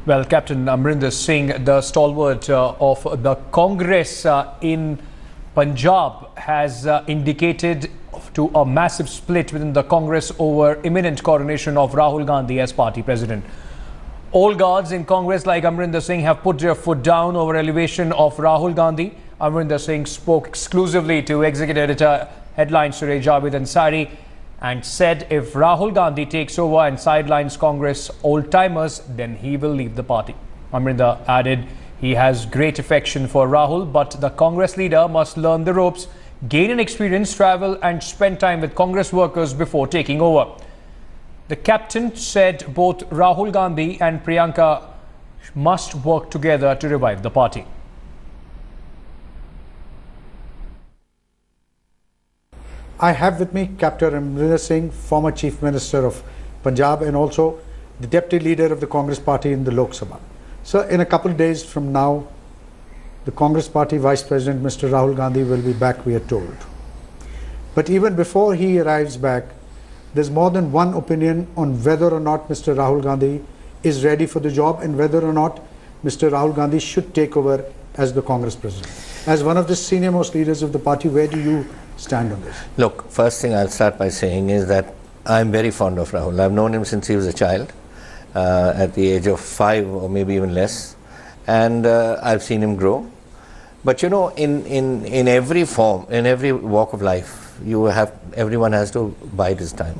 Well, Captain Amrinder Singh, the stalwart of the Congress in Punjab, has indicated to a massive split within the Congress over imminent coronation of Rahul Gandhi as party president. All guards in Congress like Amrinder Singh have put their foot down over elevation of Rahul Gandhi. Amrinder Singh spoke exclusively to executive editor Headline Suraj Javed Ansari and said if Rahul Gandhi takes over and sidelines Congress old-timers, then he will leave the party. Amrinder added he has great affection for Rahul, but the Congress leader must learn the ropes, gain an experience, travel and spend time with Congress workers before taking over. The captain said both Rahul Gandhi and Priyanka must work together to revive the party. I have with me Captain Amrinder Singh, former Chief Minister of Punjab and also the Deputy Leader of the Congress Party in the Lok Sabha. So in a couple of days from now, the Congress Party Vice President Mr. Rahul Gandhi will be back, we are told. But even before he arrives back, there's more than one opinion on whether or not Mr. Rahul Gandhi is ready for the job and whether or not Mr. Rahul Gandhi should take over as the Congress President. As one of the senior most leaders of the party, where do you stand on this? Look, first thing I'll start by saying is that I'm very fond of Rahul. I've known him since he was a child, at the age of 5 or maybe even less, and I've seen him grow. But you know, in every form, in every walk of life, everyone has to bide his time.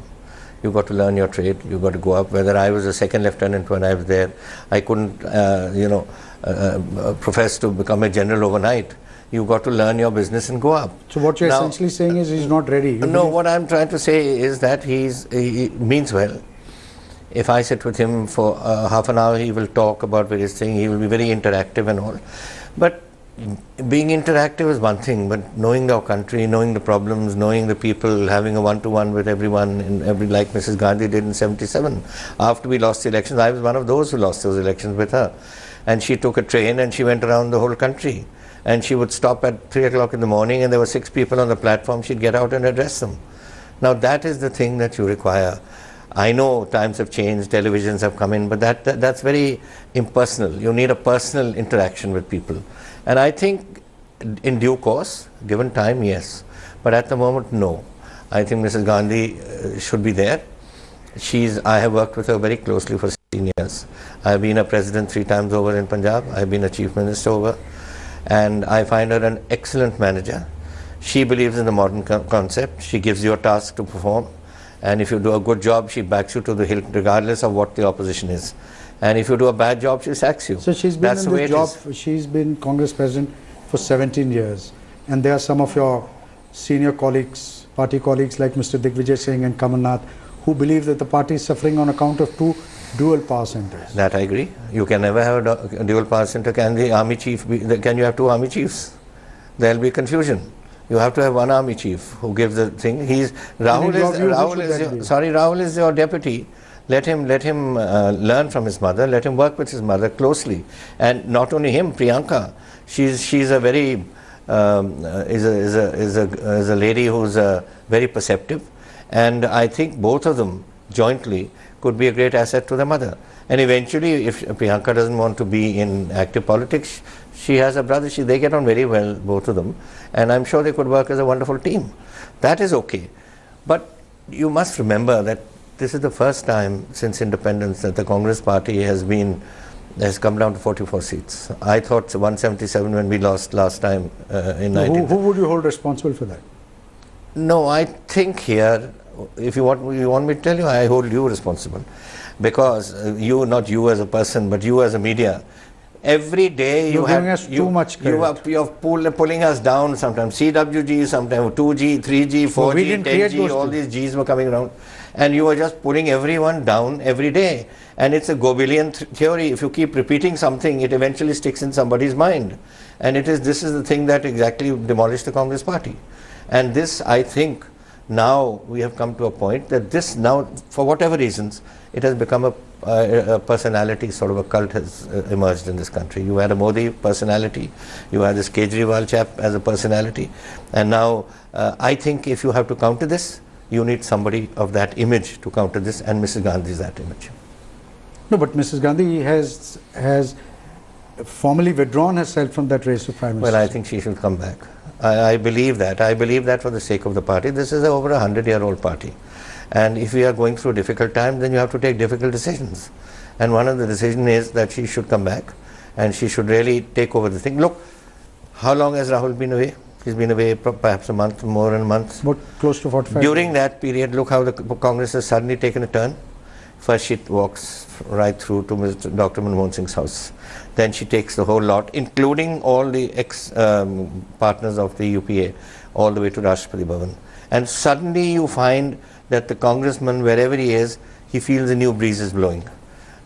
You've got to learn your trade, you've got to go up. Whether I was a second lieutenant when I was there, I couldn't profess to become a general overnight. You've got to learn your business and go up. So what you're essentially saying is he's not ready. No, what I'm trying to say is that he means well. If I sit with him for half an hour, he will talk about various things, he will be very interactive and all. But being interactive is one thing, but knowing our country, knowing the problems, knowing the people, having a one-to-one with everyone, like Mrs. Gandhi did in '77. After we lost the elections, I was one of those who lost those elections with her. And she took a train and she went around the whole country. And she would stop at 3 o'clock in the morning and there were 6 people on the platform, she'd get out and address them. Now that is the thing that you require. I know times have changed, televisions have come in, but that's very impersonal. You need a personal interaction with people. And I think in due course, given time, yes. But at the moment, no. I think Mrs. Gandhi should be there. I have worked with her very closely for 16 years. I have been a president 3 times over in Punjab. I have been a chief minister over. And I find her an excellent manager. She believes in the modern concept. She gives you a task to perform. And if you do a good job, she backs you to the hilt, regardless of what the opposition is. And if you do a bad job, she sacks you. So she's been in this job, she's been Congress President for 17 years. And there are some of your senior colleagues, party colleagues like Mr. Digvijay Singh and Kamal Nath, who believe that the party is suffering on account of 2 dual power centers. That I agree. You can never have a dual power center. Can the army chief can you have 2 army chiefs? There will be confusion. You have to have one army chief who gives the thing. Rahul is your deputy. Let him learn from his mother. Let him work with his mother closely. And not only him, Priyanka. She's a very is a lady who's very perceptive. And I think both of them jointly could be a great asset to the mother. And eventually, if Priyanka doesn't want to be in active politics, she has a brother. They get on very well, both of them. And I'm sure they could work as a wonderful team. That is okay. But you must remember that this is the first time since independence that the Congress Party has come down to 44 seats. I thought 177 when we lost last time in 19. Who would you hold responsible for that? No, I think here, if you want me to tell you, I hold you responsible. Because not you as a person, but you as a media, every day you're giving us too much credit. You're pulling us down sometimes. CWG, sometimes 2G, 3G, 4G, 10G, all these Gs were coming around. And you are just pulling everyone down every day. And it's a Gobelian theory. If you keep repeating something, it eventually sticks in somebody's mind. And this is the thing that exactly demolished the Congress Party. And this, I think, now we have come to a point that this now, for whatever reasons, it has become a personality, sort of a cult has emerged in this country. You had a Modi personality, you had this Kejriwal chap as a personality, and now I think if you have to counter this, you need somebody of that image to counter this, and Mrs. Gandhi is that image. No, but Mrs. Gandhi has formally withdrawn herself from that race of Prime Minister. Well, I think she should come back. I believe that. I believe that for the sake of the party. This is over 100-year-old party. And if we are going through a difficult time, then you have to take difficult decisions. And one of the decisions is that she should come back and she should really take over the thing. Look, how long has Rahul been away? He's been away perhaps a month, more than a month. About close to 45 During that period, look how the Congress has suddenly taken a turn. First she walks right through to Dr. Manmohan Singh's house. Then she takes the whole lot, including all the ex-partners of the UPA, all the way to Rashtrapati Bhavan. And suddenly you find that the congressman, wherever he is, he feels a new breeze is blowing.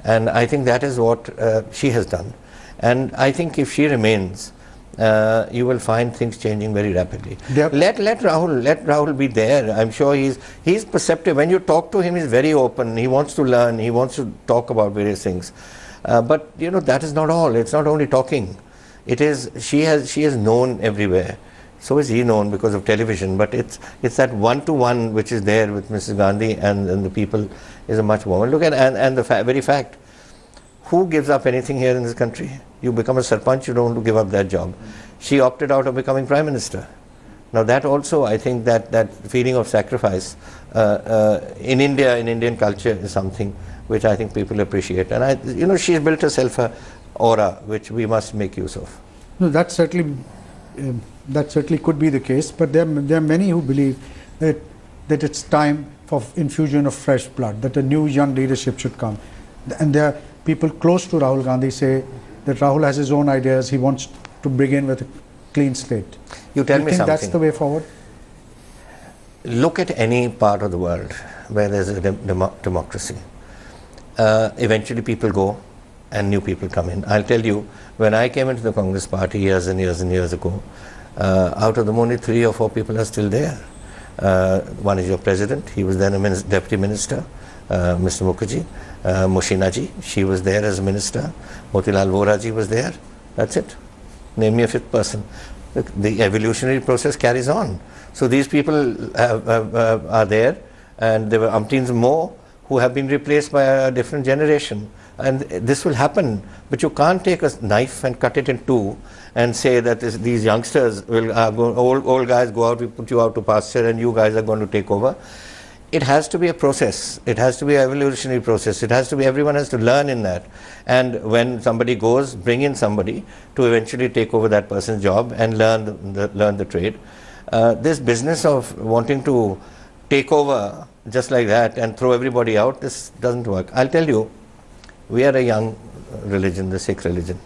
And I think that is what she has done. And I think if she remains, you will find things changing very rapidly. Yep. Let Rahul be there. I'm sure he's perceptive. When you talk to him, he's very open. He wants to learn. He wants to talk about various things. But you know, that is not all. It's not only talking. It is she is known everywhere. So is he known because of television. But it's that one-to-one which is there with Mrs. Gandhi and the people is a much more. Look at and the very fact. Who gives up anything here in this country? You become a sarpanch, you don't want to give up that job. She opted out of becoming Prime Minister. Now that also, I think that feeling of sacrifice in India, in Indian culture, is something which I think people appreciate. And she's built herself a aura which we must make use of. No, that certainly could be the case. But there are many who believe that it's time for infusion of fresh blood, that a new young leadership should come. And there are people close to Rahul Gandhi say that Rahul has his own ideas. He wants to begin with a clean slate. You tell me think something. That's the way forward? Look at any part of the world where there's a democracy. Eventually people go and new people come in. I'll tell you, when I came into the Congress party years and years and years ago, out of them only 3 or 4 people are still there. One is your president. He was then a deputy minister, Mr. Mukherjee. Mushina ji, she was there as a minister. Motilal Vora ji was there. That's it. Name me a 5th person. The evolutionary process carries on. So these people are there, and there were umpteens more who have been replaced by a different generation. And this will happen. But you can't take a knife and cut it in 2 and say that these youngsters will old guys go out, we put you out to pasture, and you guys are going to take over. It has to be a process. It has to be an evolutionary process. It has to be, everyone has to learn in that. And when somebody goes, bring in somebody to eventually take over that person's job and learn the trade. This business of wanting to take over just like that and throw everybody out, this doesn't work. I'll tell you, we are a young religion, the Sikh religion.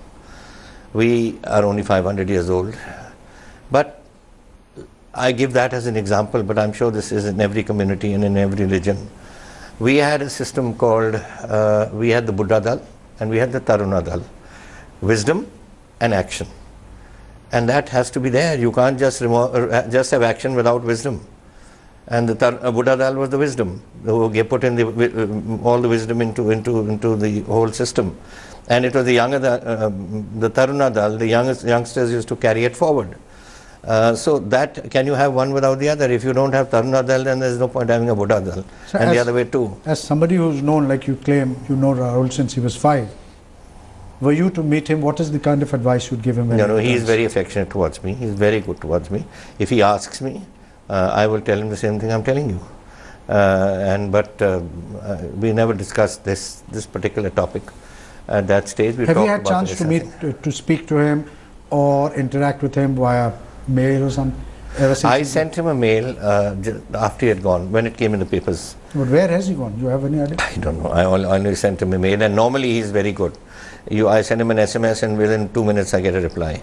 We are only 500 years old. But I give that as an example, but I'm sure this is in every community and in every religion. We had a system called, we had the Buddha Dal and we had the Taruna Dal. Wisdom and action. And that has to be there. You can't just have action without wisdom. And the Buddha Dal was the wisdom. They put in all the wisdom into the whole system. And it was the Taruna Dal, the youngsters used to carry it forward. So that, can you have one without the other? If you don't have Taruna Dal, then there's no point having a Buddha Dal. So and the other way too. As somebody who's known, like you claim, you know Rahul since he was 5, were you to meet him, what is the kind of advice you'd give him? No, he is very affectionate towards me. He's very good towards me. If he asks me, I will tell him the same thing I'm telling you. But we never discussed this particular topic at that stage. Have you had a chance to speak to him or interact with him via mail or something? I sent him a mail after he had gone, when it came in the papers. But where has he gone? You have any idea? I don't know. I only sent him a mail, and normally he's very good. I send him an SMS and within 2 minutes I get a reply.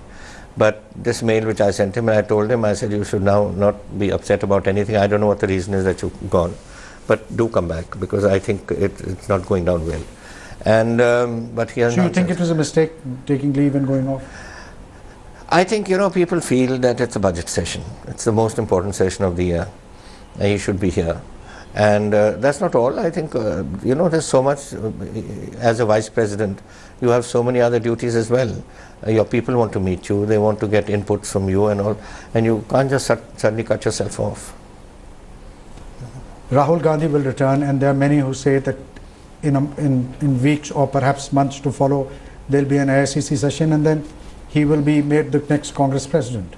But this mail which I sent him, and I told him, I said, you should now not be upset about anything. I don't know what the reason is that you've gone, but do come back, because I think it's not going down well. And but he has. So you think it was a mistake taking leave and going off? I think, people feel that it's a budget session. It's the most important session of the year. And he should be here. And that's not all. I think, there's so much, as a vice president, you have so many other duties as well. Your people want to meet you, they want to get inputs from you and all, and you can't just suddenly cut yourself off. Rahul Gandhi will return, and there are many who say that in weeks or perhaps months to follow, there'll be an AICC session, and then he will be made the next Congress president.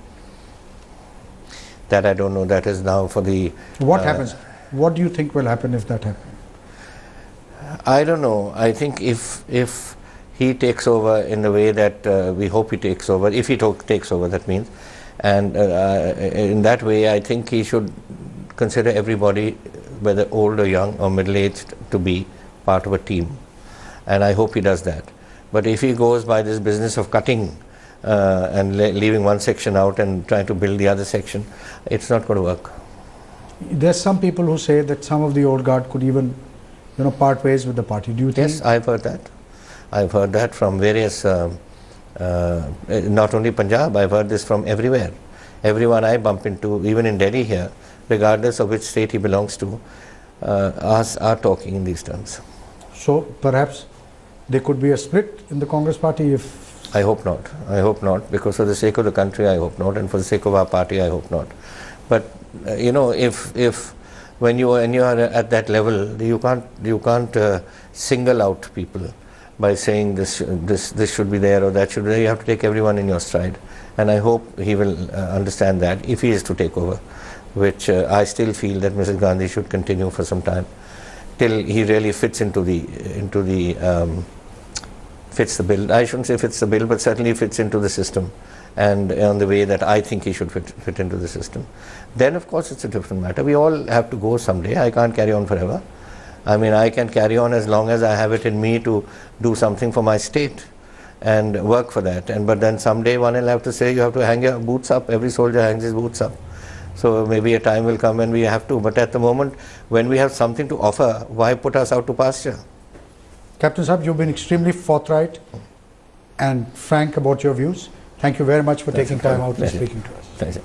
That I don't know. That is now for the... What happens? What do you think will happen if that happens? I don't know. I think if he takes over in the way that we hope he takes over, if he takes over, that means, and in that way, I think he should consider everybody, whether old or young or middle-aged, to be part of a team, and I hope he does that. But if he goes by this business of cutting and leaving one section out and trying to build the other section, it's not going to work. There's some people who say that some of the old guard could even, part ways with the party. Do you think? Yes, I've heard that. I've heard that from various, not only Punjab, I've heard this from everywhere. Everyone I bump into, even in Delhi here, regardless of which state he belongs to, are talking in these terms. So perhaps there could be a split in the Congress party if... I hope not. I hope not, because for the sake of the country, I hope not, and for the sake of our party, I hope not. But if when you are at that level, you can't single out people by saying this should be there or that should be there. You have to take everyone in your stride, and I hope he will understand that if he is to take over, which I still feel that Mrs. Gandhi should continue for some time till he really fits into the fits the bill. I shouldn't say fits the bill, but certainly fits into the system, and on the way that I think he should fit into the system. Then of course it's a different matter. We all have to go someday. I can't carry on forever. I mean, I can carry on as long as I have it in me to do something for my state and work for that. But then someday one will have to say, you have to hang your boots up. Every soldier hangs his boots up. So maybe a time will come when we have to. But at the moment, when we have something to offer, why put us out to pasture? Captain Sahab, you've been extremely forthright and frank about your views. Thank you very much for taking time out and speaking to us. Thank you.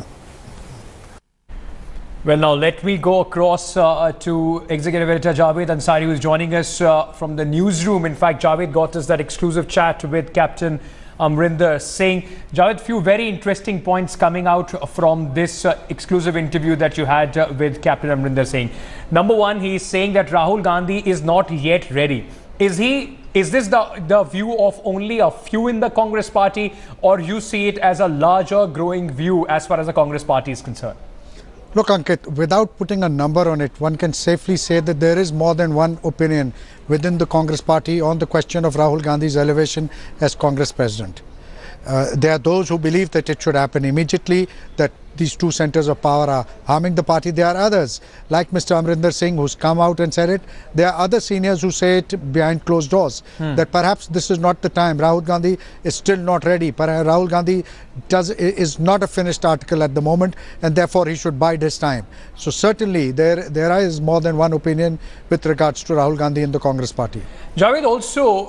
Well, now let me go across to Executive Editor Javed Ansari, who is joining us from the newsroom. In fact, Javed got us that exclusive chat with Captain Amrinder Singh. Javed, few very interesting points coming out from this exclusive interview that you had with Captain Amrinder Singh. Number one, he is saying that Rahul Gandhi is not yet ready. Is this the view of only a few in the Congress party, or you see it as a larger growing view as far as the Congress party is concerned? Look, Ankit, without putting a number on it, one can safely say that there is more than one opinion within the Congress party on the question of Rahul Gandhi's elevation as Congress president. There are those who believe that it should happen immediately, that these two centers of power are harming the party. There are others, like Mr. Amrinder Singh, who's come out and said it. There are other seniors who say it behind closed doors, that perhaps this is not the time. Rahul Gandhi is still not ready. Rahul Gandhi is not a finished article at the moment, and therefore he should bide his time. So certainly there is more than one opinion with regards to Rahul Gandhi in the Congress party. Javed, also,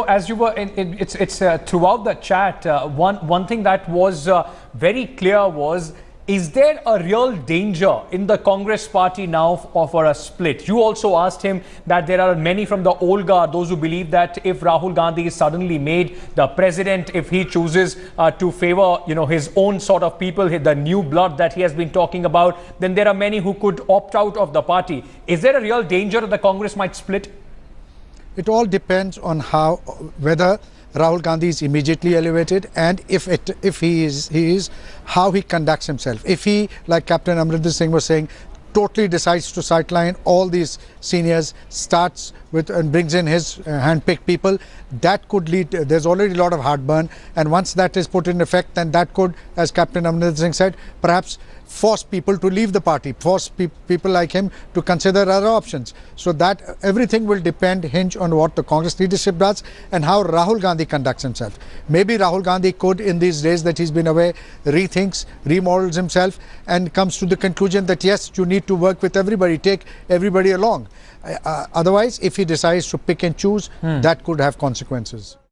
as you were, it's throughout the chat, one thing that was very clear was, is there a real danger in the Congress party now for a split? You also asked him that there are many from the old guard, those who believe that if Rahul Gandhi is suddenly made the president, if he chooses to favor, his own sort of people, the new blood that he has been talking about, then there are many who could opt out of the party. Is there a real danger that the Congress might split? It all depends on whether Rahul Gandhi is immediately elevated, and if he is, how he conducts himself. If he, like Captain Amrinder Singh was saying, totally decides to sideline all these seniors, starts with and brings in his hand-picked people, that could lead, there's already a lot of heartburn, and once that is put in effect, then that could, as Captain Amrinder Singh said, perhaps force people to leave the party, force people like him to consider other options. So that everything will hinge on what the Congress leadership does and how Rahul Gandhi conducts himself. Maybe Rahul Gandhi could, in these days that he's been away, rethinks, remodels himself and comes to the conclusion that yes, you need to work with everybody, take everybody along. Otherwise, if he decides to pick and choose, that could have consequences.